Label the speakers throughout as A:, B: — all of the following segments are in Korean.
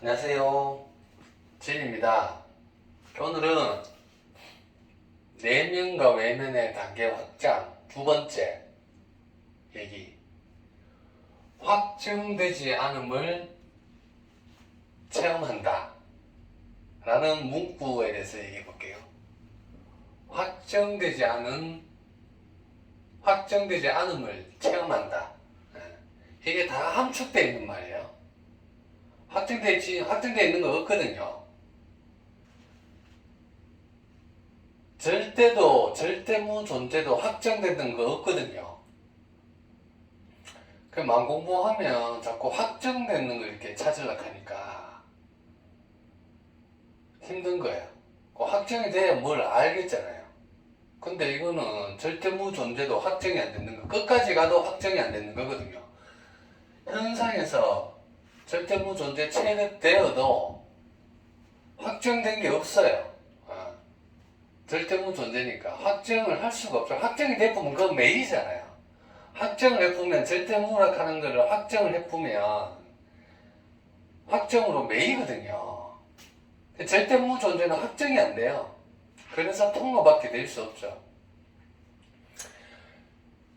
A: 안녕하세요. 진입니다. 오늘은 내면과 외면의 단계 확장 두 번째 얘기. 확정되지 않음을 체험한다 라는 문구에 대해서 얘기해 볼게요. 확정되지 않음을 체험한다. 이게 다 함축되어 있는 말이에요. 확정되어 있는 거 없거든요. 절대무 존재도 확정되는 거 없거든요. 그 마음 공부하면 자꾸 확정되는 걸 이렇게 찾으려고 하니까 힘든 거예요. 확정이 돼야 뭘 알겠잖아요. 근데 이거는 절대무 존재도 확정이 안 되는 거, 끝까지 가도 확정이 안 되는 거거든요. 현상에서 절대무 존재 체득되어도 확정된 게 없어요. 절대무 존재니까 확정을 할 수가 없죠. 확정이 돼보면 그건 매이잖아요. 확정을 해보면 절대무라 하는 거를 확정을 해보면 확정으로 매이거든요. 절대무 존재는 확정이 안 돼요. 그래서 통로밖에 될 수 없죠.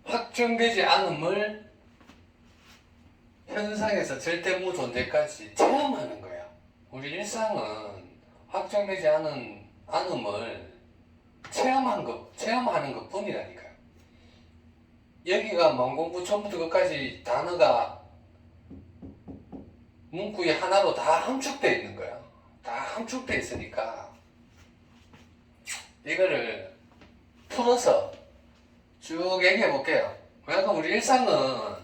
A: 확정되지 않음을 현상에서 절대무 존재까지 체험하는 거예요. 우리 일상은 확정되지 않음을 체험하는 것 뿐이라니까요. 여기가 만공부 처음부터 끝까지 단어가 문구의 하나로 다 함축되어 있는 거예요. 다 함축되어 있으니까 이거를 풀어서 쭉 얘기해 볼게요. 왜냐면 우리 일상은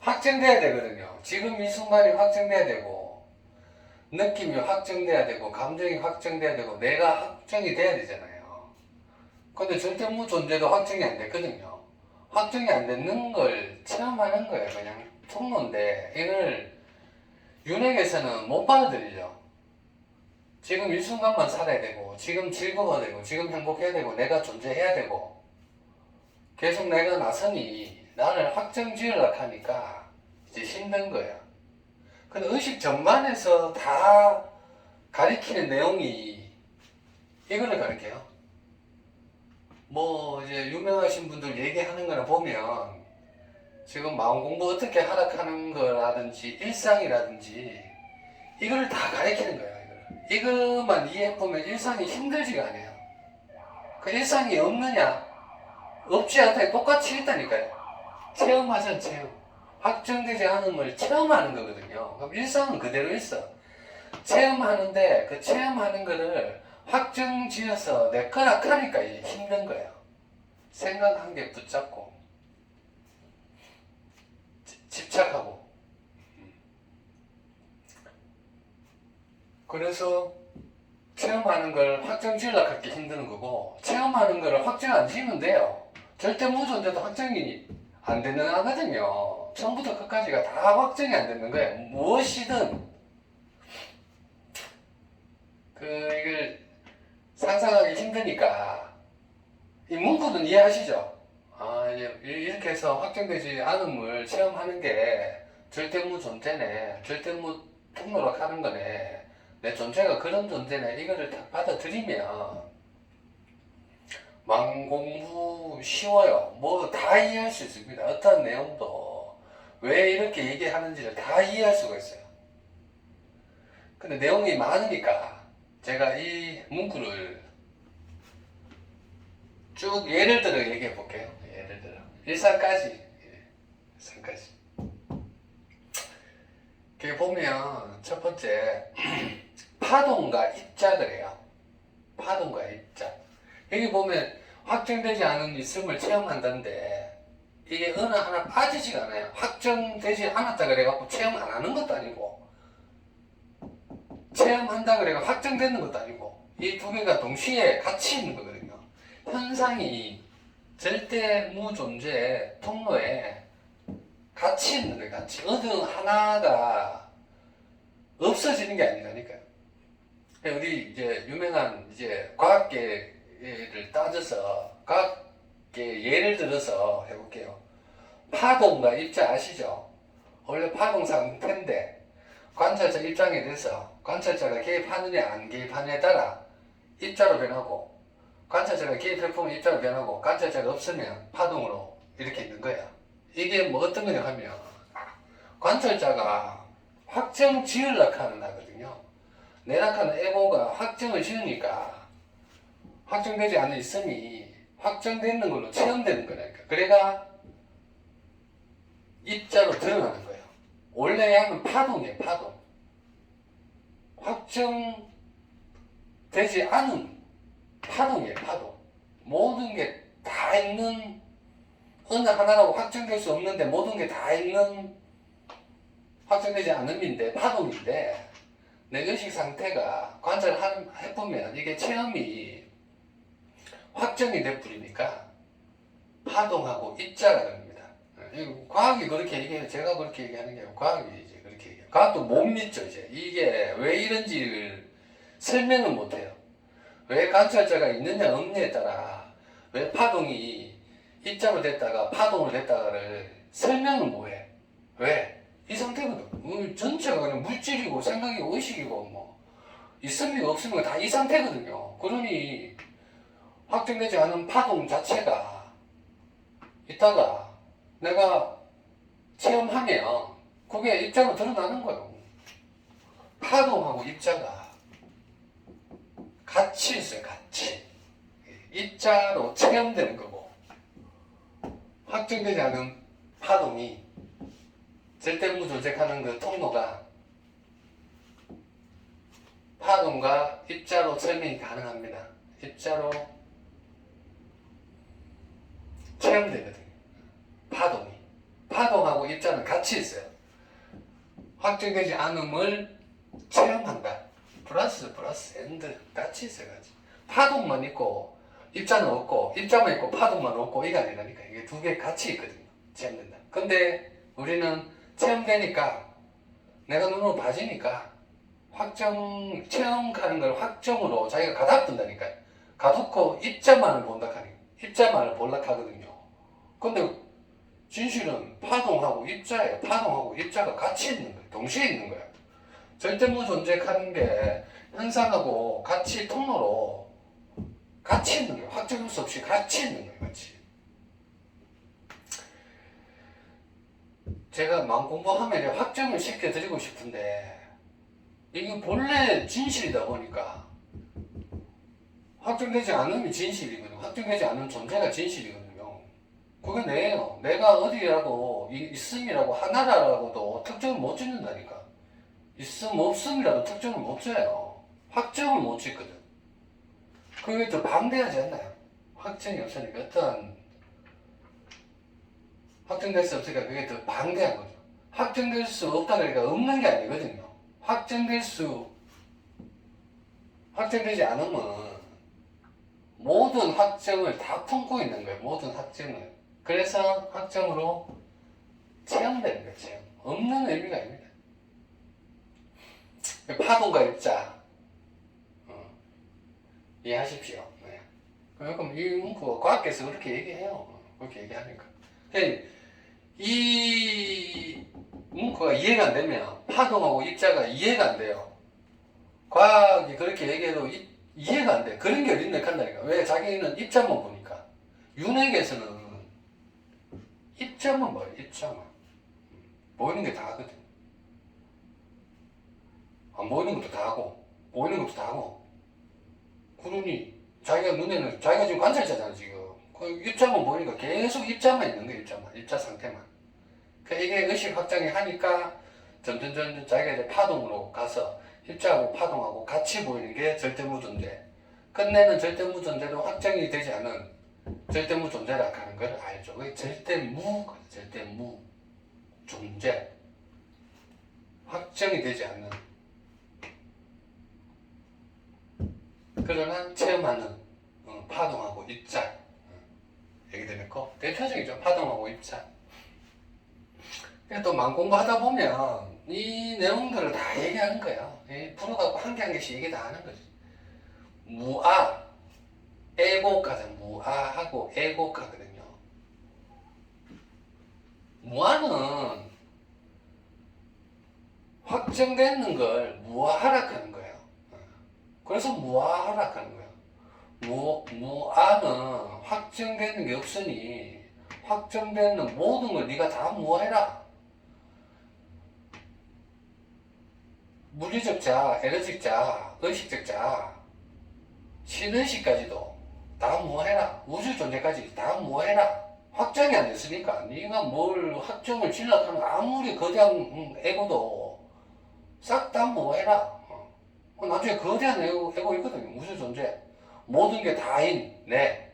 A: 확정돼야 되거든요. 지금 이 순간이 확정돼야 되고, 느낌이 확정돼야 되고, 감정이 확정돼야 되고, 내가 확정이 돼야 되잖아요. 근데 절대무 존재도 확정이 안 됐거든요. 확정이 안 되는 걸 체험하는 거예요. 그냥 통로인데, 이걸 윤핵에서는 못 받아들이죠. 지금 이 순간만 살아야 되고, 지금 즐거워야 되고, 지금 행복해야 되고, 내가 존재해야 되고, 계속 내가 나서니 나를 확정 지으려고 하니까 이제 힘든 거예요. 근데 의식 전반에서 다 가리키는 내용이 이거를 가리켜요. 뭐 이제 유명하신 분들 얘기하는 거나 보면 지금 마음 공부 어떻게 하락하는 거라든지 일상이라든지 이걸 다 가리키는 거예요. 이거만 이해해보면 일상이 힘들지가 않아요. 그 일상이 없느냐? 없지 않다. 똑같이 있다니까요. 체험하자, 체험. 확정되지 않음을 체험하는 거거든요. 그럼 일상은 그대로 있어. 체험하는데 그 체험하는 거를 확정 지어서 내 거라 하니까 힘든 거예요. 생각한 게 붙잡고 집착하고. 그래서 체험하는 걸 확정 지으려고 하기 힘드는 거고, 체험하는 거를 확정 안 지으면 돼요. 절대무 존재도 확정이 안 되는 하거든요. 처음부터 끝까지가 다 확정이 안 되는 거예요. 무엇이든 이걸 상상하기 힘드니까 이 문구는 이해하시죠? 이렇게 해서 확정되지 않음을 체험하는 게 절대무 존재네, 절대무 통로로 가는 거네, 내 존재가 그런 존재네, 이거를 딱 받아들이면 공부 쉬워요. 뭐 다 이해할 수 있습니다. 어떤 내용도 왜 이렇게 얘기하는지를 다 이해할 수가 있어요. 근데 내용이 많으니까 제가 이 문구를 쭉 예를 들어 얘기해 볼게요. 예를 들어 일상까지. 여기 보면 첫 번째 파동과 입자 그래요. 파동과 입자. 여기 보면 확정되지 않은 있음을 체험한다는데 이게 어느 하나 빠지지가 않아요. 확정되지 않았다 그래갖고 체험 안 하는 것도 아니고, 체험한다 그래가 확정되는 것도 아니고, 이 두 개가 동시에 같이 있는 거거든요. 현상이 절대무 존재 통로에 같이 있는 거예요. 같이. 어느 하나가 없어지는 게 아니라니까요. 우리 이제 유명한 이제 과학계를 따져서 과학계 예를 들어서 해볼게요. 파동과 입자 아시죠? 원래 파동 상태인데 관찰자 입장에 대해서 관찰자가 개입하느냐 안 개입하느냐에 따라 입자로 변하고, 관찰자가 개입해보면 입자로 변하고, 관찰자가 없으면 파동으로 이렇게 있는 거야. 이게 뭐 어떤 거냐 하면, 관찰자가 확정 지으려고 하는 하거든요. 내락하는 에고가 확정을 지으니까 확정되지 않은 있음이 확정되는 걸로 체험되는 거라니까. 그래가 입자로 드러나는 거예요. 원래 하면 파동이에요, 파동. 확정되지 않은 파동이에요, 파동. 모든 게 다 있는, 어느 하나라고 확정될 수 없는데 모든 게 다 있는, 확정되지 않음인데 파동인데, 내 의식 상태가 관찰을 해보면 이게 체험이 확정이 돼버리니까 파동하고 입자라는 겁니다. 과학이 그렇게 얘기해요. 제가 그렇게 얘기하는 게 아니고 과학이 이제 그렇게 얘기해요. 과학도 못 믿죠. 이제 이게 왜 이런지를 설명은 못해요. 왜 관찰자가 있느냐 없느냐에 따라 왜 파동이 입자로 됐다가 파동으로 됐다가를 설명은 못해. 왜? 이 상태거든. 전체가 그냥 물질이고 생각이고 의식이고 뭐 있으면 없으면 다 이 상태거든요. 그러니 확정되지 않은 파동 자체가 있다가 내가 체험하면 그게 입자로 드러나는 거예요. 파동하고 입자가 같이 있어요. 같이. 입자로 체험되는 거고, 확정되지 않은 파동이 절대무 조작하는 그 통로가 파동과 입자로 설명이 가능합니다. 입자로 체험되거든요. 파동이. 파동하고 입자는 같이 있어요. 확정되지 않음을 체험한다. 플러스 엔드 같이 있어요. 같이. 파동만 있고 입자는 없고, 입자만 있고 파동만 없고, 이게 아니라니까. 이게 두 개 같이 있거든요. 체험된다. 근데 우리는 체험되니까, 내가 눈으로 봐지니까 체험 가는 걸 확정으로 자기가 가다둔다니까요. 가두고 입자만을 본다 하니까. 입자만을 볼라 하거든요. 근데 진실은 파동하고 입자예요. 파동하고 입자가 같이 있는 거예요. 동시에 있는 거예요. 절대무 존재하는 게 현상하고 같이 통로로 같이 있는 거예요. 확정할 수 없이 같이 있는 거예요. 같이. 제가 마음 공부하면 확정을 시켜드리고 싶은데, 이게 본래 진실이다 보니까 확정되지 않음이 진실이거든요. 확정되지 않은 존재가 진실이거든요. 그게 내예요. 내가 어디라고 있음이라고 하나라고도 특정을 못 짓는다니까. 있음 없음이라도 특정을 못 줘요. 확정을 못 짓거든. 그게 더 방대하지 않나요? 확정이 없으니까 어떠한 확정될 수 없으니까 그게 더 방대한 거죠. 확정될 수 없다 그러니까 없는 게 아니거든요. 확정되지 않으면 모든 확정을 다 품고 있는 거예요. 모든 확정을. 그래서 확정으로 체험되는 거예요. 체험. 없는 의미가 아닙니다. 파동과 입자 이해하십시오. 네. 그럼 이 문구가 과학계에서 그렇게 얘기해요. 그렇게 얘기하니까. 이 문구가 이해가 안 되면 파동하고 입자가 이해가 안 돼요. 과학이 그렇게 얘기해도 이해가 안 돼. 그런 게 어딨네 한다니까. 왜? 자기는 입자만 보니까. 윤핵에서는 입자만 봐요. 입자만. 보이는 게 다 하거든. 안 보이는 것도 다 하고, 보이는 것도 다 하고. 그러니 자기가 눈에는, 자기가 지금 관찰자잖아 지금. 그 입자만 보니까 계속 입자만 있는 거야. 입자만. 입자 상태만. 이게 의식 확장이 하니까 점점 자기가 이제 파동으로 가서 입자하고 파동하고 같이 보이는 게 절대무 존재. 끝내는 절대무 존재도 확정이 되지 않은 절대무 존재라고 하는 걸 알죠. 그게 절대무 존재. 확정이 되지 않는. 그러나 체험하는 파동하고 입자. 얘기 들었고, 대표적이죠. 파동하고 입자. 또 마음 공부하다 보면 이 내용들을 다 얘기하는 거예요. 풀어갖고 한 개 한 개씩 얘기 다 하는 거지. 무아, 애고가죠. 무아하고 애고가거든요. 무아는 확정되는 걸 무아하락하는 거예요. 그래서 무아하락하는 거예요. 무아는 확정되는 게 없으니 확정되는 모든 걸 네가 다 무아해라. 물리적 자, 에너지적 자, 의식적 자, 신의식까지도 다 무아해라. 우주 존재까지 다 무아해라. 확정이 안 됐으니까 네가 뭘 확정을 질러하는 아무리 거대한 에고도 싹 다 무아해라. 나중에 거대한 에고 있거든요. 우주 존재. 모든 게 다인 내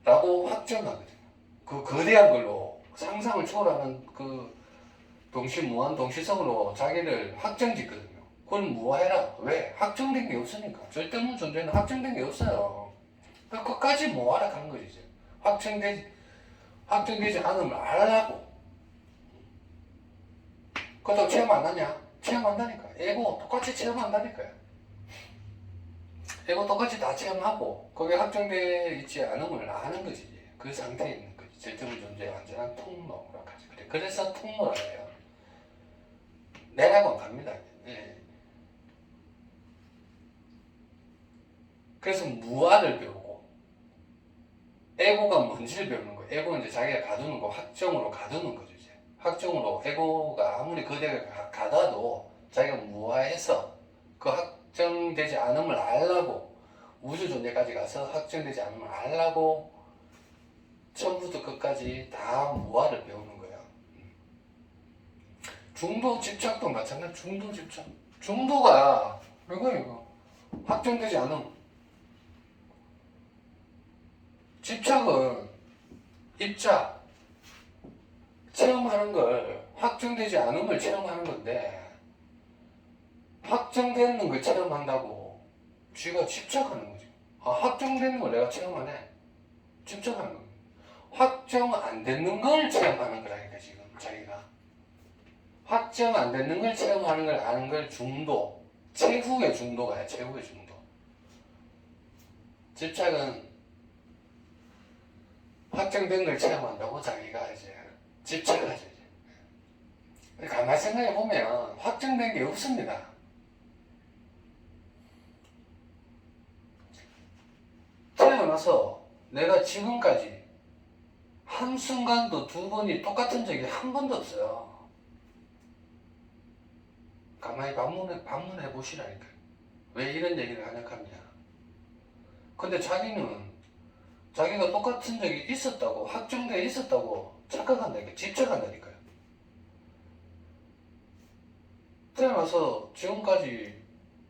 A: 라고 확정하거든요. 그 거대한 걸로 상상을 초월하는 그 동시무한 동시성으로 자기를 확정짓거든요. 그걸 무아해라. 왜? 확정된 게 없으니까. 절대무 존재는 확정된 게 없어요. 그러니까 끝까지 무아라 가는 거지. 이제. 확정되지 않음을 알라고. 그렇다고 체험 안 하냐? 체험한다니까. 에고 똑같이 체험한다니까요. 에고 똑같이 다 체험하고 거기에 확정되어 있지 않음을 아는 거지. 그 상태에 있는 거지. 절대무 존재의 완전한 통로라고 하지. 그래서 통로라 해요. 내라고 갑니다. 예. 그래서 무아를 배우고 에고가 뭔지를 배우는 거예요. 에고는 이제 자기가 가두는 거, 확정으로 가두는 거죠. 이제. 확정으로 에고가 아무리 거대하게 가둬도 자기가 무아해서 그 확정되지 않음을 알라고 우주 존재까지 가서 확정되지 않음을 알라고 처음부터 끝까지 다 무아를 배우는 거예요. 중도 집착도 마찬가지. 중도 집착. 중도가 이거 확정되지 않음. 집착은 입자 체험하는 걸 확정되지 않음을 체험하는 건데 확정되는 걸 체험한다고 쥐가 집착하는 거지. 확정되는 걸 내가 체험하네. 집착하는 거야. 확정 안 되는 걸 체험하는 거라니까 지금 자기가. 확정 안 되는 걸 체험하는 걸 아는 걸 중도. 최후의 중도가야. 최후의 중도. 집착은 확정된 걸 체험한다고 자기가 이제 집착하죠. 이제. 가만히 생각해 보면 확정된 게 없습니다. 태어나서 내가 지금까지 한순간도 두 번이 똑같은 적이 한 번도 없어요. 가만히 반문해 보시라니까. 왜 이런 얘기를 하냐 하면 근데 자기는 자기가 똑같은 적이 있었다고 확정되어 있었다고 착각한다니까. 집착한다니까요. 태어나서 지금까지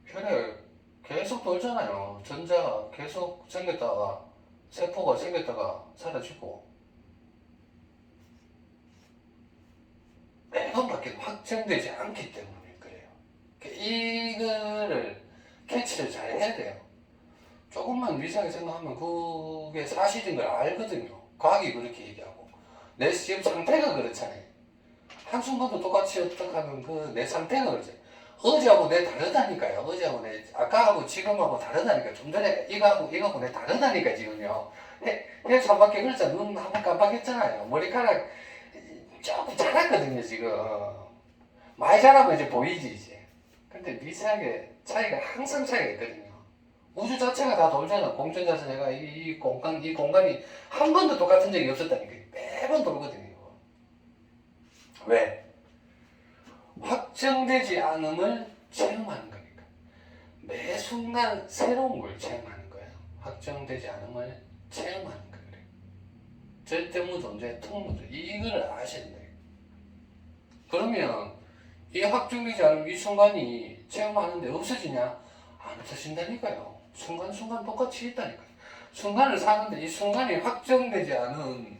A: 혈액 계속 돌잖아요. 전자 계속 생겼다가 세포가 생겼다가 사라지고 매번 바뀌고 확정되지 않기 때문에 그래요. 이거를 캐치를 잘 해야 돼요. 조금만 미세하게 생각하면 그게 사실인 걸 알거든요. 과학이 그렇게 얘기하고 내 지금 상태가 그렇잖아요. 한순간도 똑같이 어떡하면 그 내 상태가 그렇지. 어제하고 내 다르다니까요. 어제하고 내 아까하고 지금하고 다르다니까. 좀 전에 이거하고 내 다르다니까 지금요. 해 3바퀴 그랬잖아. 눈 한 번 깜빡했잖아요. 머리카락 조금 자랐거든요 지금. 많이 자라면 이제 보이지 이제. 근데 미세하게 차이가 항상 차이가 있거든요. 우주 자체가 다 돌잖아. 공전 자체가 이 공간이 한 번도 똑같은 적이 없었다니까. 매번 돌거든요. 왜? 확정되지 않음을 체험하는 거니까. 매 순간 새로운 걸 체험하는 거예요. 확정되지 않음을 체험하는 거예요. 절대무 존재 통로죠. 이걸 아셔야 돼요. 그러면 이 확정되지 않음 이 순간이 체험하는데 없어지냐? 안 없어진다니까요. 순간순간 똑같이 있다니까요. 순간을 사는데 이 순간이 확정되지 않은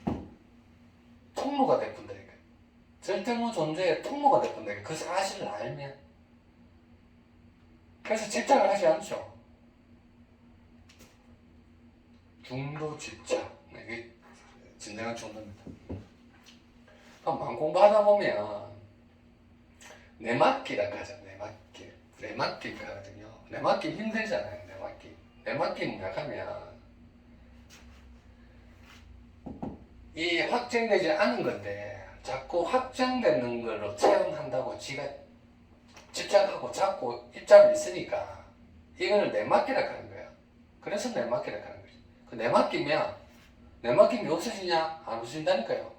A: 통로가 돼본다니까요. 절대무 존재의 통로가 돼본다니까요. 그 사실을 알면. 그래서 집착을 하지 않죠. 중도 집착. 이게 진정한 중도입니다. 마음 공부하다 보면 내맡기라고 하죠. 내맡기가 하거든요. 내맡기 힘들잖아요. 내맡기 뭐냐 하면 이 확정되지 않은 건데 자꾸 확정되는 걸로 체험한다고 지가 집착하고 잡고 입장이 있으니까 이거를 내맡기라 하는 거야. 그래서 내맡기라 하는 거지. 그 내맡기면 내맡김이 없어지냐? 안 없어진다니까요.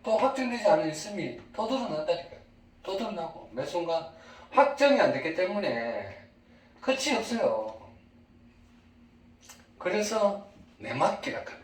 A: 또 확정되지 않은 있음이 또 드러난다니까요. 또 드러나고 매 순간 확정이 안 됐기 때문에 끝이 없어요. 그래서 내맡기라 합니다.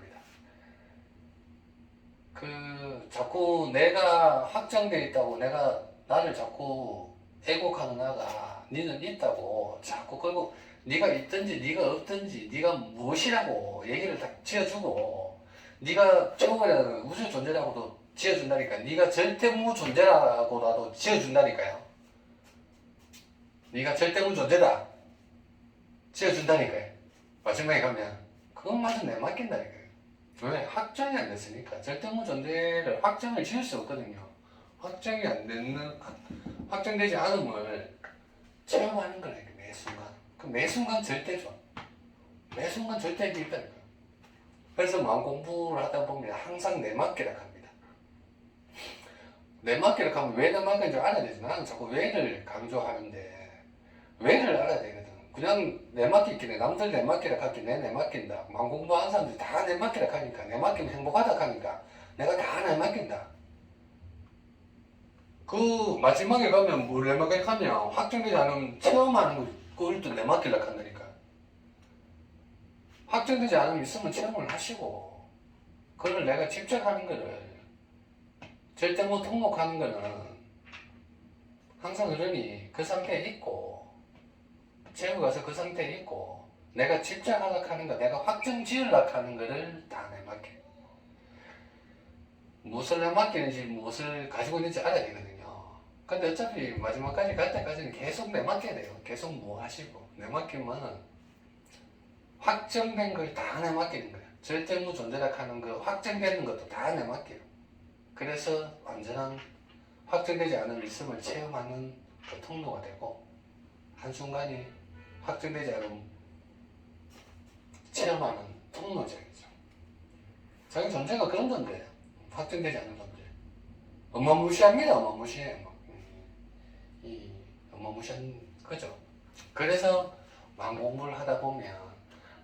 A: 자꾸 내가 확정되어 있다고 내가 나를 자꾸 애곡하는 나가 니는 있다고 자꾸 끌고 네가 있든지 네가 없든지 네가 무엇이라고 얘기를 다 지어주고 네가 최고라는 우주 존재라고도 지어준다니까. 네가 절대무 존재라고라도 지어준다니까요. 네가 절대무 존재다 지어준다니까요. 마지막에 가면 그것마저 내맡긴다니까요. 왜? 확정이 안 됐으니까. 절대무 존재를 확정을 지을 수 없거든요. 확정이 안 되는 확정되지 않음을 체험하는 거라니까. 매 순간. 매 순간 절대죠. 매 순간 절대가 있다니까. 그래서 마음 공부를 하다 보면 항상 내맡기라 합니다. 내맡기라 하면 왜 내맡기는지 알아야 되지. 나는 자꾸 왜를 강조하는데 왜를 알아야 되거든. 그냥 내맡기기네. 남들 내맡기라 하기 내 내맡긴다. 마음 공부하는 사람들이 다 내맡기라 하니까 내맡기면 행복하다 하니까 내가 다 내맡긴다. 그 마지막에 가면 뭘 내맡기라 하면 확정되지 않으면 체험하는 걸 또 내맡기라 한다니까. 확정되지 않으면 있으면 체험을 하시고 그걸 내가 집착하는 거를 절대 못 통곡하는 거는 항상 그러니 그 상태에 있고 체험 가서 그 상태에 있고 내가 집착하려고 하는 거 내가 확정 지으려고 하는 거를 다 내맡겨. 무엇을 내맡기는지 무엇을 가지고 있는지 알아야 되거든요. 근데 어차피 마지막까지 갈 때까지는 계속 내맡겨야 돼요. 계속 뭐 하시고 내맡기면 확정된 걸 다 내맡기는 거예요. 절대무 존재라 하는 거 확정되는 것도 다 내맡겨요. 그래서 완전한 확정되지 않은 있음을 체험하는 그 통로가 되고 한순간이 확정되지 않은 체험하는 통로적이죠. 자기 존재가 그런 건데 확정되지 않은 존재. 어마무시합니다. 어마무시해. 이 어마무시한 거죠. 그래서 마음 공부를 하다 보면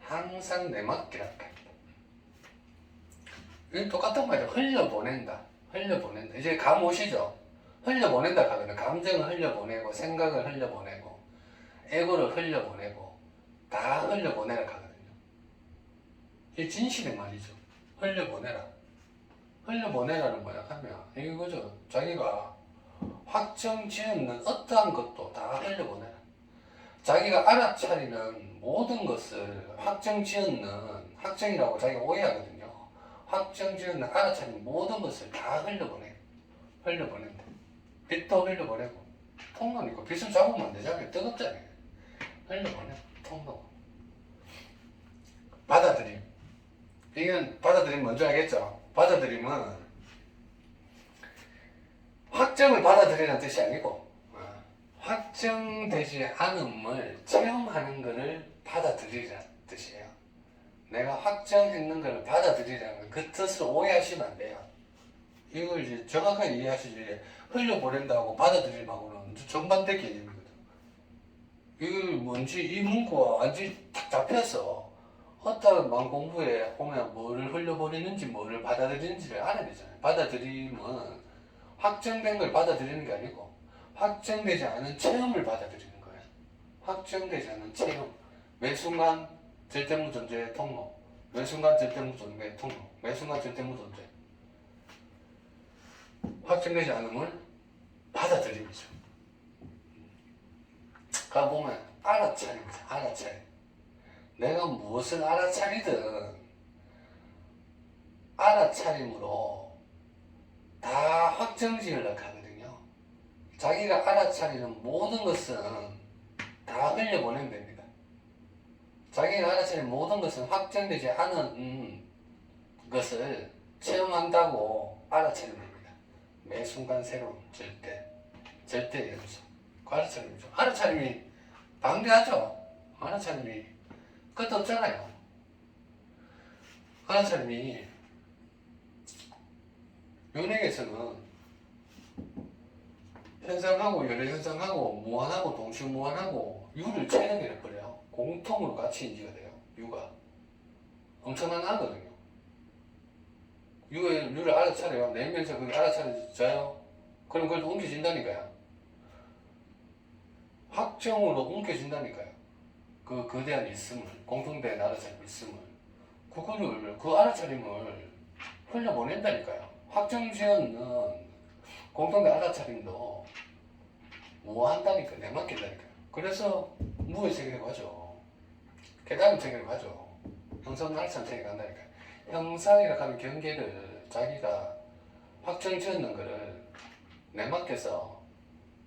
A: 항상 내맡기라 합니다. 이건 똑같은 말이에요. 흘려보낸다. 흘려보낸다. 이제 감 오시죠? 흘려보낸다 하거든요. 감정을 흘려보내고 생각을 흘려보내고 에고를 흘려보내고 다 흘려보내라 하거든요. 이게 진실의 말이죠. 흘려보내라. 흘려보내라는 뭐야 하면 이거죠. 자기가 확정 지었는 어떠한 것도 다 흘려보내라. 자기가 알아차리는 모든 것을 확정 지었는 확정이라고 자기가 오해하거든요. 확정 지었는 알아차리는 모든 것을 다 흘려보내. 흘려보낸다. 빛도 흘려보내고 통로니까 빛을 잡으면 안 되잖아요. 뜨겁잖아요. 흘려보내. 통로. 받아들임. 이건 받아들임 먼저 알겠죠? 받아들임은 확정을 받아들이라는 뜻이 아니고 확정되지 않음을 체험하는 것을 받아들이라는 뜻이에요. 내가 확정했는 것을 받아들이라는 그 뜻을 오해하시면 안 돼요. 이걸 이제 정확하게 이해하시지. 흘려보낸다고 받아들임하고는 정반대 개념이거든. 이걸 뭔지 이 문구가 완전히 딱 잡혀서 어떤 마음 공부에 보면 뭐를 흘려보내는지 뭐를 받아들이는지를 알아야 되잖아요. 받아들임은 확정된 걸 받아들이는 게 아니고 확정되지 않은 체험을 받아들이는 거예요. 확정되지 않은 체험. 매 순간 절대무 존재의 통로. 매 순간 절대무 존재의 통로. 매 순간 절대무 존재. 확정되지 않음을 받아들임이죠. 가보면 알아차림이죠. 알아차림. 내가 무엇을 알아차리든 알아차림으로 다 확정지으려고 하거든요. 자기가 알아차리는 모든 것은 다 흘려보내면 됩니다. 자기가 알아차리는 모든 것은 확정되지 않은 것을 체험한다고 알아차리면 됩니다. 매 순간 새로운 절대 연속. 그 알아차림이죠. 알아차림이 방대하죠. 알아차림이 끝도 없잖아요. 알아차림이 윤핵에서는 현상하고 열애현상하고 무한하고 동시무한하고 유를 체득해버려요. 공통으로 같이 인지가 돼요. 유가 엄청난 하거든요. 유를 알아차려요. 내면서 그걸 알아차려져요. 그럼 그걸 옮겨진다니까요. 확정으로 옮겨진다니까요. 그 거대한 있음을, 공통된 알아차림 있음을, 그 알아차림을 흘려보낸다니까요. 확정지어는 공통된 알아차림도 무한다니까, 내맡긴다니까요. 그래서 무의 세계로 가죠. 깨달음 세계로 가죠. 형상 알참 세계로 간다니까요. 형상이라 하는 경계를 자기가 확정지었는 거를 내맡겨서,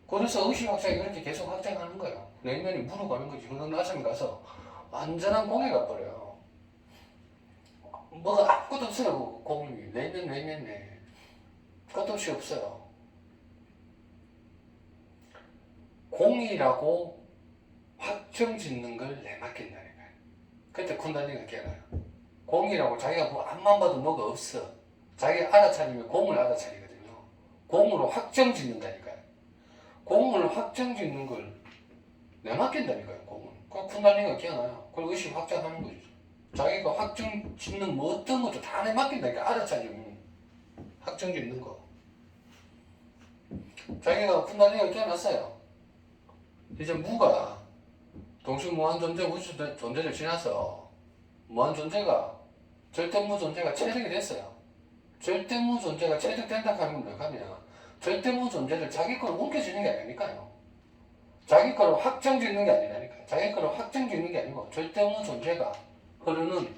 A: 그래서 의식 확장이 그렇게 계속 확장하는 거예요. 내면이 물어가는 거지. 형상 알참에 가서 완전한 공에 가버려요. 뭐가 아무것도 없어요. 공이 내면에 끝도 없이 없어요. 공이라고 확정 짓는 걸 내맡긴다니까요. 그때 쿤달리가 깨어나요. 공이라고 자기가 뭐 앞만 봐도 뭐가 없어. 자기가 알아차리면 공을 알아차리거든요. 공으로 확정 짓는다니까요. 공을 확정 짓는 걸 내맡긴다니까요. 공을. 그 쿤달리가 깨어나요. 그걸 의식 확장하는 거죠. 자기가 확정 짓는 뭐 어떤 것도 다 내맡긴다니까. 알아차리면 확정 짓는 거. 자기가 쿤달리가 깨어났어요. 이제 무가 동시무한 존재 우주 존재를 지나서 무한 존재가 절대무 존재가 체득이 됐어요. 절대무 존재가 체득된다 하는 건 뭐냐면 절대무 존재를 자기 거로 옮겨주는 게 아니니까요. 자기 거로 확정 짓는 게 아니라니까요. 자기 거로 확정 짓는 게 아니고 절대무 존재가 흐르는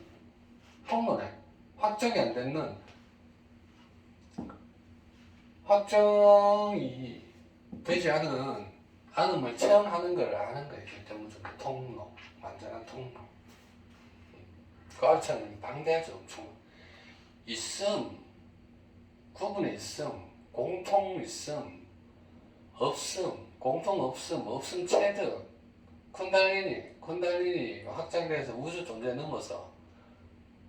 A: 통로네. 확정이 안 되는 확정이 되지 않은 않음을 체험하는 걸 아는 거예요. 절대무 존재 통로, 완전한 통로. 그 알차는 방대하죠. 엄청. 있음, 구분의 있음, 공통 있음, 없음, 공통 없음, 없음 체득, 쿤달리니 확장돼서 우주 존재 넘어서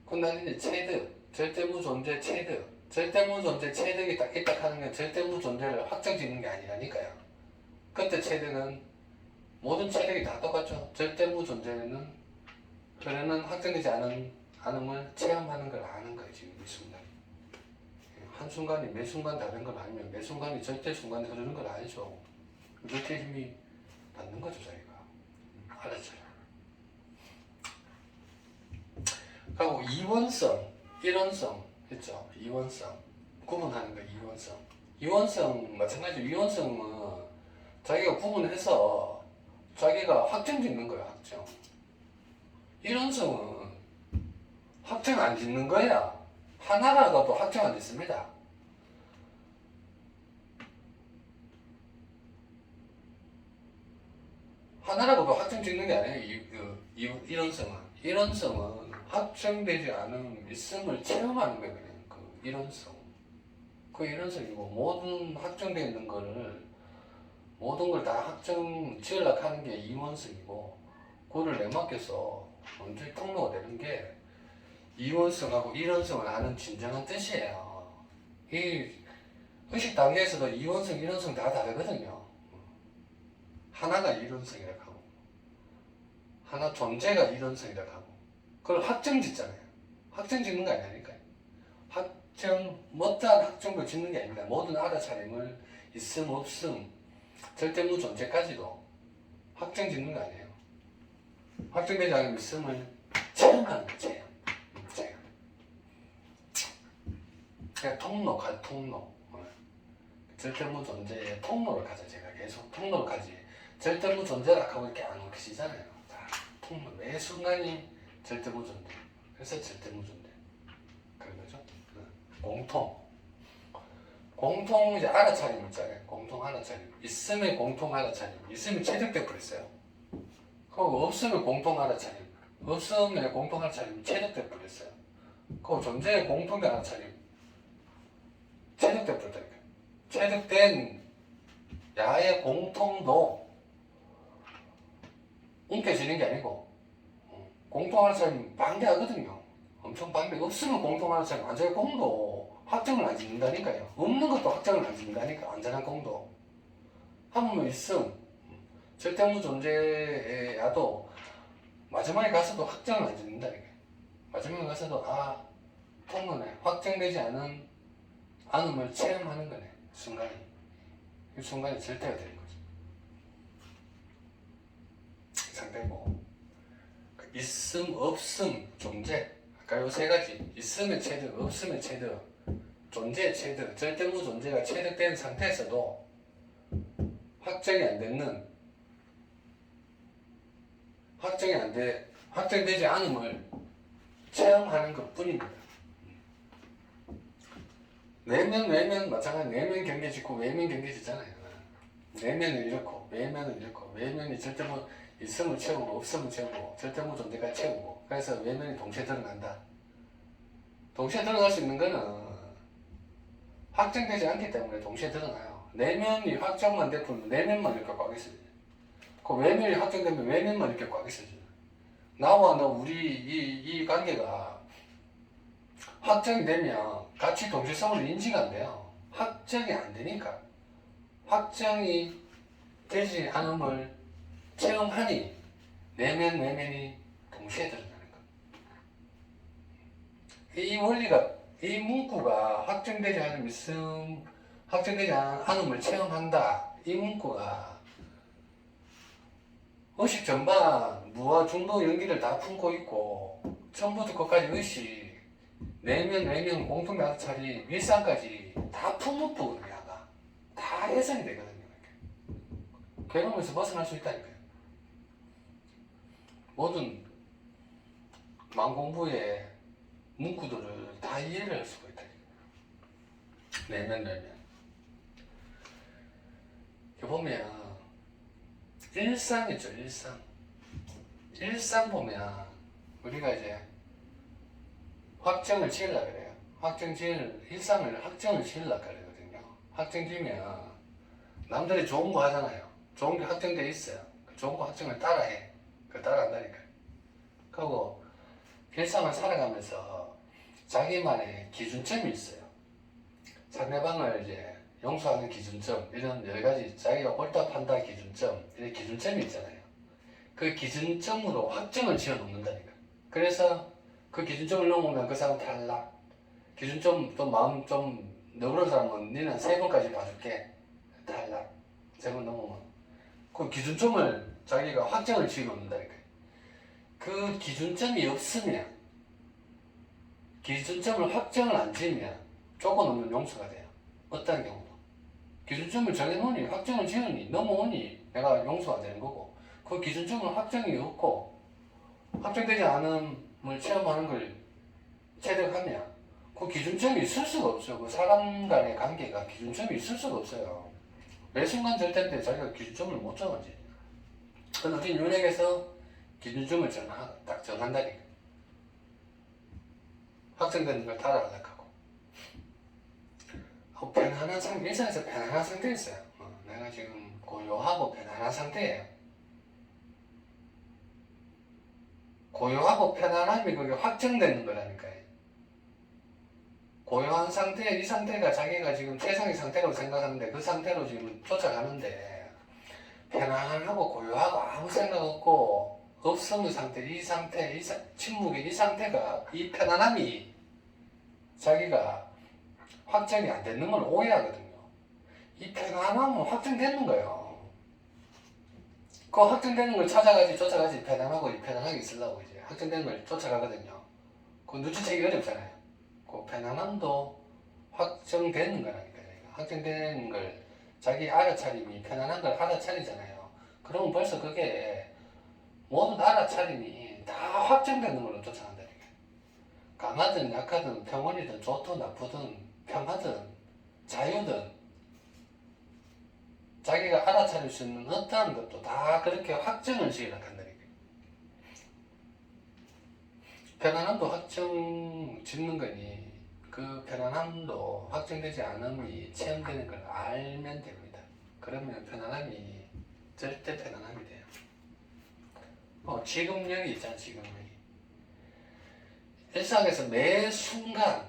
A: 쿤달리니 체득, 절대무 존재 체득, 절대무 존재 체득이 딱 있다 하는 건 절대무 존재를 확정 짓는 게 아니라니까요. 그때 체득은 모든 체득이 다 똑같죠. 절대무 존재는 그러는 확정되지 않은 않음을 체험하는 걸 아는 거예요. 지금 이 순간. 한순간이 매 순간 다른 건 아니면 매 순간이 절대 순간에 흐르는 건 아니죠. 그렇게 힘이 받는 거죠. 자기가. 알았어요. 그리고 이원성, 일원성 했죠. 이원성. 구분하는 거 이원성. 이원성 마찬가지로 이원성은 자기가 구분해서 자기가 확정 짓는 거야. 확정. 일원성은 확정 안 짓는 거야. 하나라도 확정 안 짓습니다. 하나라고도 확정 짓는 게 아니에요. 일원성은. 일원성은 확정되지 않은 있음을 체험하는 거예요. 그 일원성. 그 일원성이고 모든 확정되어 있는 거를 모든 걸 다 확정 지으려고 하는 게 이원성이고 그거를 내맡겨서 언제 통로가 되는 게 이원성하고 일원성을 아는 진정한 뜻이에요. 이 의식 단계에서도 이원성, 일원성 다 다르거든요. 하나가 일원성이라고 하고 하나 존재가 일원성이라고 하고 그걸 확정 짓잖아요. 확정 짓는 거 아니니까요. 못다한 확정을 짓는 게 아닙니다. 모든 알아차림을 있음 없음 절대무 존재까지도 확정 짓는 거 아니에요. 확정되지 않은 있음을 체험하는 거예요. 체험. 그냥 통로 가 통로. 절대무 존재의 통로를 가자. 제가 계속 통로를 가지. 절대무 존재라 하고 이렇게 안 오시잖아요. 자, 통로 매 순간이 절대무 존재. 그래서 절대무 존재. 그런 거죠. 공통 이제 알아차림 있잖아요. 공통 알아차림. 있음의 공통 알아차림. 있음이 체득돼 버렸어요. 그리고 없으면 공통 알아차림. 없음의 공통 알아차림 체득돼 버렸어요. 그 존재의 공통 알아차림 체득돼 버렸다니까요. 체득된 야의 공통도 옮겨지는 게 아니고 공통 알아차림 방대하거든요. 엄청 방대. 없으면 공통 알아차림 완전히 공도 확정을 안 짓는다니까요. 없는 것도 확정을 안 짓는다니까. 완전한 공도. 하면 있음. 절대무 존재야도 마지막에 가서도 확정을 안 짓는다 이게. 마지막에 가서도 통로네. 확정되지 않음을 체험하는 거네. 순간이. 이 순간이 절대가 되는 거죠. 상대고. 있음, 없음, 존재. 아까 요 세 가지. 있음의 체득, 없음의 체득, 존재의 체득, 절대무 존재가 체득된 상태에서도 확정이 안 되는, 확정되지 않음을 체험하는 것 뿐입니다. 내면 마찬가지. 내면 경계 짓고 외면 경계 짓잖아요. 내면은 이렇고 외면은 이렇고, 외면이 절대무 있음을 채우고 없음을 채우고 절대무 존재가 채우고, 그래서 외면이 동시에 드러난다. 동시에 드러날 수 있는 거는 확정되지 않기 때문에 동시에 드러나요. 내면이 확정만 되면 내면만 이렇게 꽉 있어요. 그 외면이 확정되면 외면만 이렇게 꽉 있어요. 나와 너 우리 이 관계가 확정이 되면 같이 동시성으로 인지가 안 돼요. 확정이 안 되니까. 확정이 되지 않음을 체험하니 내면 외면이 동시에 드러나는 거. 이 원리가, 이 문구가 확정되지 않음을 체험한다. 이 문구가 의식 전반 무와 중도 연기를 다 품고 있고, 처음부터 끝까지 의식, 내면, 외면, 공통 나차리, 일상까지 다 품은 부분이야. 다 해석이 되거든요. 괴로움에서 벗어날 수 있다니까요. 모든 망공부의 문구들을 다 이해를 할 수가 있다. 내면. 이렇게 보면 일상이죠. 일상 보면 우리가 이제 확정을 지으려고 그래요. 일상을 확정을 지으려고 그러거든요. 확정 지으면 남들이 좋은 거 하잖아요. 좋은 게 확정돼 있어요. 좋은 거 확정을 따라해. 따라한다니까요. 그리고 일상을 살아가면서 자기만의 기준점이 있어요. 상대방을 이제 용서하는 기준점, 이런 여러 가지 자기가 옳다 판다 기준점, 이런 기준점이 있잖아요. 그 기준점으로 확정을 지어 놓는다니까. 그래서 그 기준점을 넘으면 그 사람 탈락. 기준점 또 마음 좀 너그러운 사람은 니는 3번까지 봐줄게. 탈락. 3번 넘으면. 그 기준점을 자기가 확정을 지어 놓는다니까. 그 기준점이 없으면, 기준점을 확정을 안 지으면 조건 없는 용서가 돼요. 어떤 경우도. 기준점을 정해놓으니, 확정을 지으니, 넘어오니 내가 용서가 되는 거고, 그 기준점은 확정이 없고 확정되지 않음을 체험하는 걸 체득하면 그 기준점이 있을 수가 없어요. 그 사람 간의 관계가 기준점이 있을 수가 없어요. 매 순간 절대인데 자기가 기준점을 못 정하지. 그건 우리 윤핵에서 기준점을 딱 정한다니까. 확정되는 걸 따라가려고 하고. 편안한 상태, 일상에서 편안한 상태에 있어요. 내가 지금 고요하고 편안한 상태예요. 고요하고 편안함이 그게 확정되는 거라니까요. 고요한 상태, 이 상태가 자기가 지금 최상의 상태라고 생각하는데 그 상태로 지금 쫓아가는데, 편안하고 고요하고 아무 생각 없고 없음의 상태, 이 상태, 침묵의 이 상태가, 이 편안함이 자기가 확정이 안 되는 걸 오해하거든요. 이 편안함은 확정되는 거예요. 그 확정되는 걸 쫓아가지, 편안하고 이 편안하게 있으려고 이제 확정되는 걸 쫓아가거든요. 그 눈치채기 어렵잖아요. 그 편안함도 확정되는 거라니까요. 확정되는 걸 자기 알아차림이 편안한 걸 알아차리잖아요. 그러면 벌써 그게 모든 알아차림이 다 확정되는 걸로 쫓아간다니까요. 강하든 약하든 평온이든 좋든 나쁘든 평하든 자유든 자기가 알아차릴 수 있는 어떠한 것도 다 그렇게 확정을 지으려고 한다니까요. 편안함도 확정 짓는 거니 그 편안함도 확정되지 않음이 체험되는 걸 알면 됩니다. 그러면 편안함이 절대 편안함이 돼요. 지금력이 있잖아. 지금력이. 일상에서 매 순간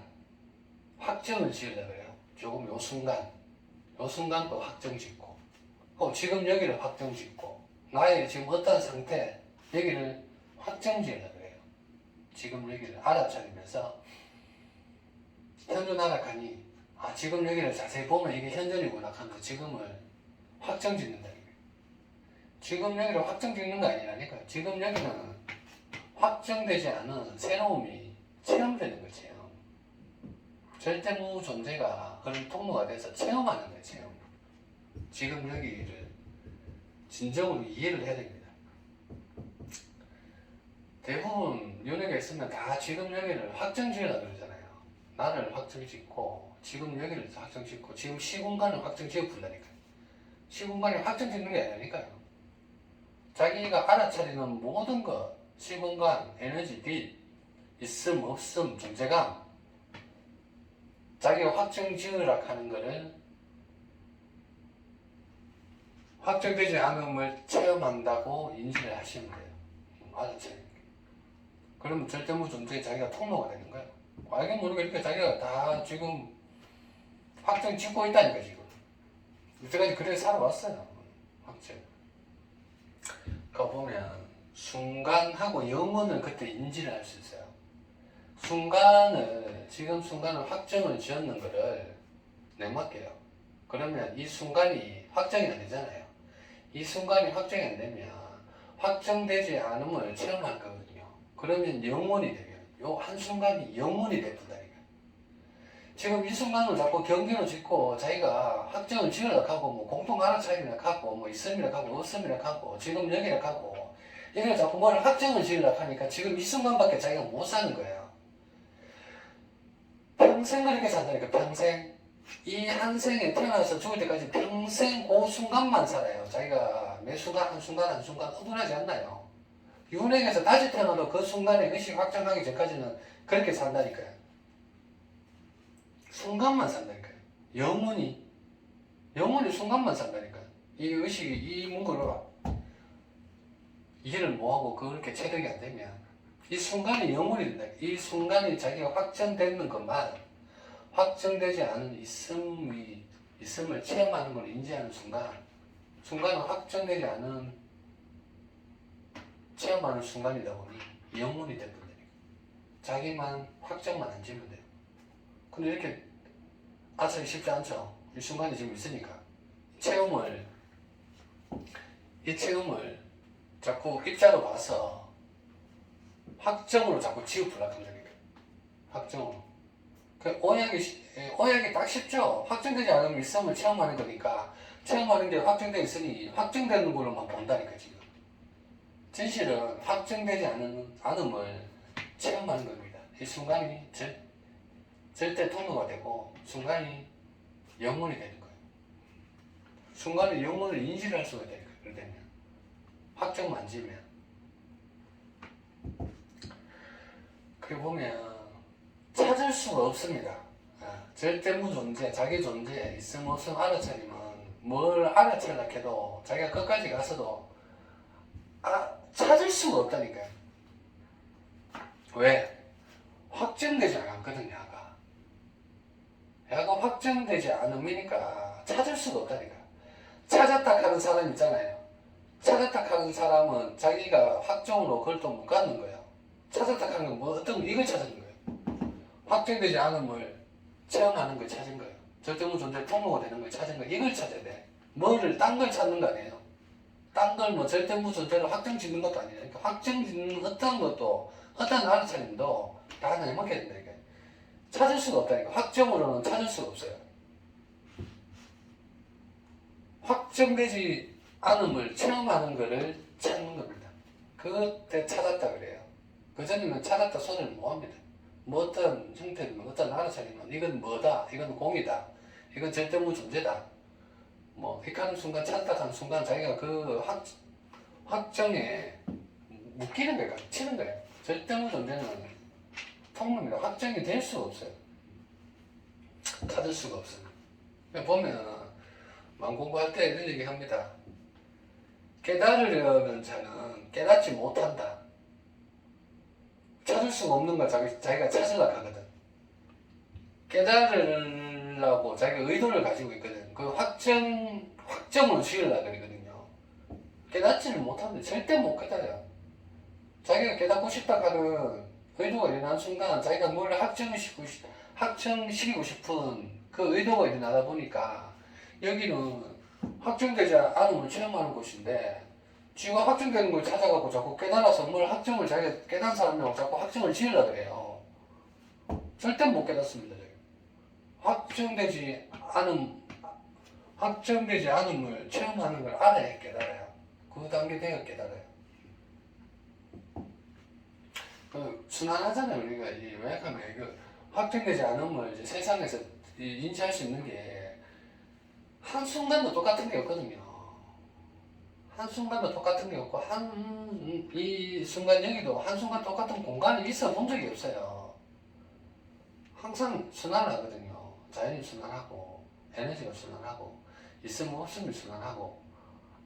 A: 확정을 지으려고 해요. 조금 요 순간도 확정 짓고 지금 여기를 확정짓고 나의 지금 어떤 상태 여기를 확정지으려 그래요. 지금 여기를 알아차리면서 현존 나락하니 지금 여기를 자세히 보면 이게 현존이구나 하면서 지금을 확정짓는다. 지금 여기를 확정짓는 거 아니라니까. 지금 여기는 확정되지 않은 새로움이 체험되는 거예요. 체험. 절대무 존재가 그런 통로가 돼서 체험하는 거예요. 체험. 지금 여기를 진정으로 이해를 해야 됩니다. 대부분 윤회가 있으면 다 지금 여기를 확정지으려고 그러잖아요. 나를 확정짓고 지금 여기를 확정짓고 지금 시공간을 확정지어 본다니까요. 시공간이 확정짓는 게 아니라니까요. 자기가 알아차리는 모든 것, 시공간, 에너지, 빛, 있음, 없음, 존재감, 자기가 확정지으라 하는 것을 확정되지 않음을 체험한다고 인지를 하시면 돼요. 알아차리는 게. 그러면 절대무 존재에 자기가 통로가 되는 거예요. 알게 모르게 이렇게 자기가 다 지금 확정짓고 있다니까 지금. 이때까지 그렇게 살아왔어요. 확정. 그거 보면 순간하고 영혼을 그때 인지를 할 수 있어요. 지금 순간을 확정을 지었는 거를 내맡겨요. 그러면 이 순간이 확정이 안 되잖아요. 이 순간이 확정이 안 되면 확정되지 않음을 체험할 거거든요. 그러면 영혼이 되면 요 한순간이 영혼이 된다니까. 지금 이 순간을 자꾸 경계로 짓고 자기가 확정을 지으려고 하고 뭐 공통 알아차리려고 하고 뭐 있음이라고 하고 없음이라고 하고 지금 여기라고 하고 이걸 자꾸 뭘 확정을 지으려고 하니까 지금 이 순간밖에 자기가 못 사는 거예요. 평생 그렇게 산다니까. 평생. 이 한 생에 태어나서 죽을 때까지 평생 그 순간만 살아요. 자기가 매 순간 한 순간 허둔하지 않나요? 윤회에서 다시 태어나도 그 순간에 의식 확정하기 전까지는 그렇게 산다니까요. 순간만 산다니까요. 영원히 순간만 산다니까요. 이 의식이 이 문구를 이해를 못하고 그렇게 체득이 안 되면 이 순간이 영원이 된다. 이 순간이 자기가 확정되는 것만 확정되지 않은 있음을 체험하는 걸 인지하는 순간은 확정되지 않은 체험하는 순간이다 보니 영혼이 돼버려요. 자기만 확정만 안 지면 돼요. 근데 이렇게 아차기 쉽지 않죠. 이 순간이 지금 있으니까 이 체험을 자꾸 입자로 봐서 확정으로 자꾸 지우려고 한다니까. 확정으로. 그 언약이 딱 쉽죠. 확정되지 않으면 있음을 체험하는 거니까 체험하는 게 확정되어 있으니 확정되는 걸로만 본다니까 지금. 진실은 확정되지 않음을 체험하는 겁니다. 이 순간이 절대 통로가 되고 순간이 영혼이 되는 거예요. 순간에 영혼을 인지를 할 수가 되니까. 그러면 확정만 지면. 그리고 보면 찾을 수가 없습니다. 절대무 존재, 자기 존재, 있음 없음 알아차리면 뭘 알아차리려 해도 자기가 끝까지 가서도 찾을 수가 없다니까요. 왜? 확정되지 않았거든요. 야가 확정되지 않음이니까 찾을 수가 없다니까. 찾았다 하는 사람 있잖아요. 찾았다 하는 사람은 자기가 확정으로 그걸 또 못 갖는 거예요. 찾았다 하는 건 뭐 어떤 이걸 찾는 거예요. 확정되지 않음을 체험하는 걸 찾은 거예요. 절대무 존재 통로가 되는 걸 찾은 거예요. 이걸 찾아야 돼. 뭐를 딴 걸 찾는 거 아니에요. 딴 걸 뭐 절대무 존재를 확정 짓는 것도 아니에요. 그러니까 확정 짓는 어떤 것도 어떤 알아차림도 다 내먹게 된다니까. 찾을 수가 없다니까. 확정으로는 찾을 수가 없어요. 확정되지 않음을 체험하는 것을 찾는 겁니다. 그때 찾았다 그래요. 그전에는 찾았다 소리를 못합니다. 뭐 어떤 형태든 어떤 알아차리면 이건 뭐다, 이건 공이다, 이건 절대무 존재다. 뭐 이렇게 하는 순간 찾았다 하는 순간 자기가 그 확정에 묶이는 거예요. 치는 거예요. 절대무 존재는 통로입니다. 확정이 될 수가 없어요. 찾을 수가 없어요. 보면 만공부할 때 이런 얘기 합니다. 깨달으려는 자는 깨닫지 못한다. 찾을 수가 없는 걸 자기가 찾으려고 하거든. 깨달으려고 자기가 의도를 가지고 있거든. 그 확정을 지으려고 그러거든요. 깨닫지를 못하는데 절대 못 깨달아요. 자기가 깨닫고 싶다 하는 의도가 일어나는 순간 자기가 뭘 확정시키고 싶은 그 의도가 일어나다 보니까 여기는 확정되지 않음을 체험하는 곳인데 지가 확정되는 걸 찾아가고 자꾸 깨달아서 뭘 확정을 자기가 깨달은 사람이라고 자꾸 확정을 지으려고 그래요. 절대 못 깨닫습니다. 확정되지 않음을 체험하는 걸 알아야 깨달아요. 그 단계 되어 깨달아요. 순환하잖아요. 우리가 왜냐하면 확정되지 않음을 이제 세상에서 인지할 수 있는 게 한순간도 똑같은 게 없거든요. 한순간도 똑같은 게 없고 이 순간 여기도 한순간 똑같은 공간이 있어 본 적이 없어요. 항상 순환하거든요. 자연이 순환하고 에너지가 순환하고 있으면 없으면 순환하고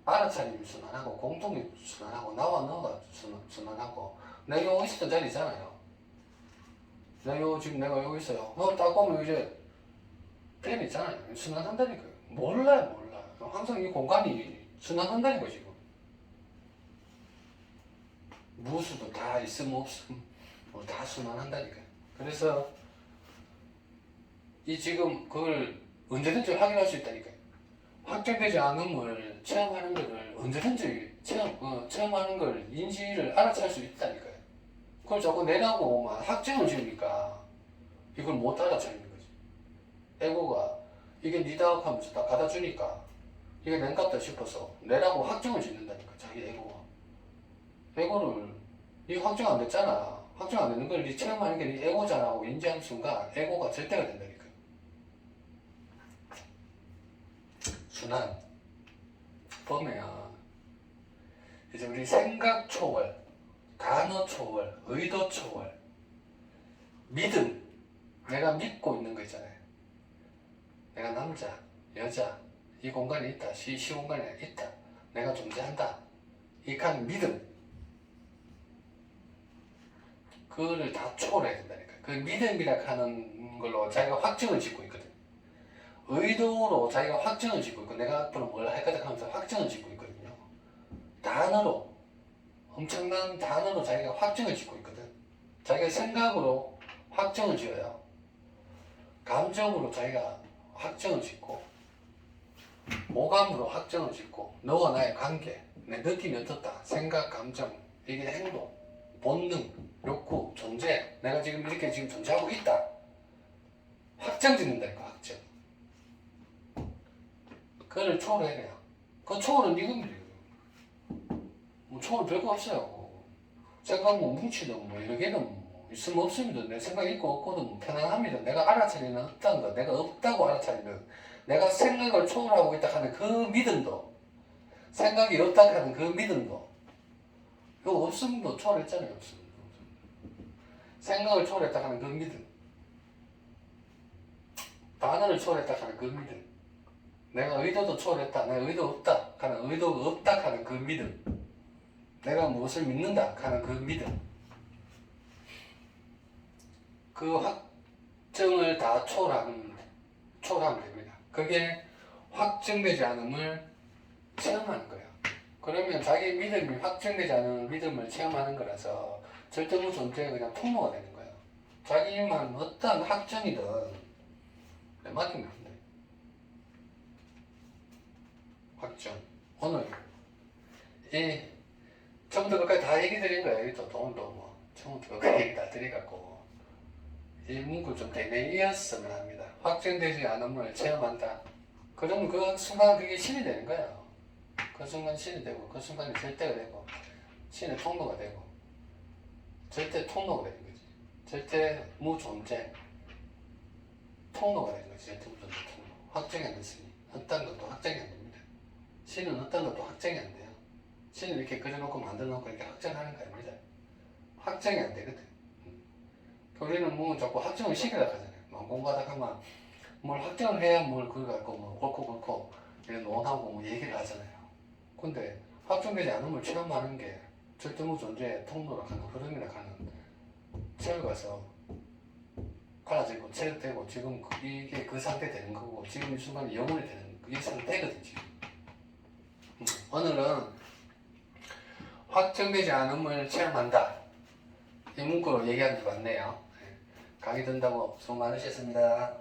A: 알아차림이 순환하고 공통이 순환하고 나와 너가 순환하고 내가 여기 있었던 자리 있잖아요. 지금 내가 여기 있어요. 딱 보면 이제 펜 있잖아요. 순환한다니까요. 몰라. 항상 이 공간이 순환한다니까 지금. 무수도 다 있으면 없으면 다 순환한다니까요. 그래서 이 지금 그걸 언제든지 확인할 수 있다니까요. 확정되지 않음을 체험하는 것을 언제든지 체험하는 걸 인지를 알아챌 수 있다니까요. 그걸 자꾸 내라고만 확정을 지으니까 이걸 못 알아차리는 거지. 에고가 이게 니다 하면서 다 갖다 주니까 이게 냉갑다 싶어서 내라고 확정을 짓는다니까. 자기 에고를 이 확정 안 됐잖아. 확정 안 되는 걸 이 체험하는 게 이 에고잖아 하고 인지하는 순간 에고가 절대가 된다니까. 순환 보면 이제 우리 생각 초월, 단어 초월, 의도 초월, 믿음, 내가 믿고 있는 거 있잖아요. 내가 남자, 여자, 이 공간에 있다, 시 공간에 있다, 내가 존재한다, 이 칸 믿음, 그거를 다 초월해야 된다니까. 그 믿음이라 하는 걸로 자기가 확정을 짓고 있거든. 의도로 자기가 확정을 짓고 있고 내가 앞으로 뭘 할 거다 하면서 확정을 짓고 있거든요. 단어로, 엄청난 단어로 자기가 확정을 짓고 있거든. 자기가 생각으로 확정을 지어요. 감정으로 자기가 확정을 짓고 오감으로 확정을 짓고 너와 나의 관계, 내 느낌이 어떻다, 생각, 감정, 이게 행동, 본능, 욕구, 존재, 내가 지금 이렇게 지금 존재하고 있다. 확정 짓는다니까. 확정. 그걸 초월해야 돼요. 그 초월은 이겁니다. 뭐 초월 별거 없어요. 생각 뭐 뭉치든 뭐 여러 개는 뭐 있으면 없습니다. 내 생각 있고 없고도 뭐 편안합니다. 내가 알아차리는 없다는 거, 내가 없다고 알아차리는, 내가 생각을 초월하고 있다 하는 그 믿음도, 생각이 없다 하는 그 믿음도, 이거 없음도 초월했잖아요. 없음. 생각을 초월했다 하는 그 믿음, 단어를 초월했다 하는 그 믿음, 내가 의도도 초월했다, 내가 의도 없다 하는 의도가 없다 하는 그 믿음, 내가 무엇을 믿는다 하는 그 믿음, 그 확정을 다 초월하면 됩니다. 그게 확정되지 않음을 체험하는 거예요. 그러면 자기 믿음이 확정되지 않은 믿음을 체험하는 거라서 절대무 존재가 그냥 통로가 되는 거예요. 자기만 어떤 확정이든 맡기면 안 돼. 확정. 오늘 처음부터 끝까지 다 얘기 드린 거예요. 여기도 돈도 뭐 처음부터 끝까지 얘기 다 드려갖고 이 문구 좀 대내 이었으면 합니다. 확정되지 않음을 체험한다. 그러면 그 순간 그게 신이 되는 거예요. 그 순간 신이 되고 그 순간이 절대가 되고 신의 통로가 되고 절대 통로가 되는 거지. 절대 무존재 통로가 되는 거지. 절대 무존재 통로. 확정이 안 됐으니 어떤 것도 확정이 안 됩니다. 신은 어떤 것도 확정이 안 돼요. 신을 이렇게 그려놓고 만들어놓고 이렇게 확정하는 거 아닙니다. 확정이 안 되거든. 우리는 뭐 자꾸 확정을 시키려고 하잖아요. 공부하다 하면 뭘 확정을 해야 뭘 그걸 갖고 뭐 옳고 이런 논하고 뭐 얘기를 하잖아요. 근데 확정되지 않음을 체험하는 게 절대무 존재의 통로라 하는 흐름이라 하는 체험 가서 알아지고 체득되고 지금 이게 그 상태 되는 거고 지금 이 순간이 영혼이 되는 이 상태거든 지금. 오늘은 확정되지 않음을 체험한다. 이 문구로 얘기한 게 맞네요. 강의 듣는다고 수고 많으셨습니다.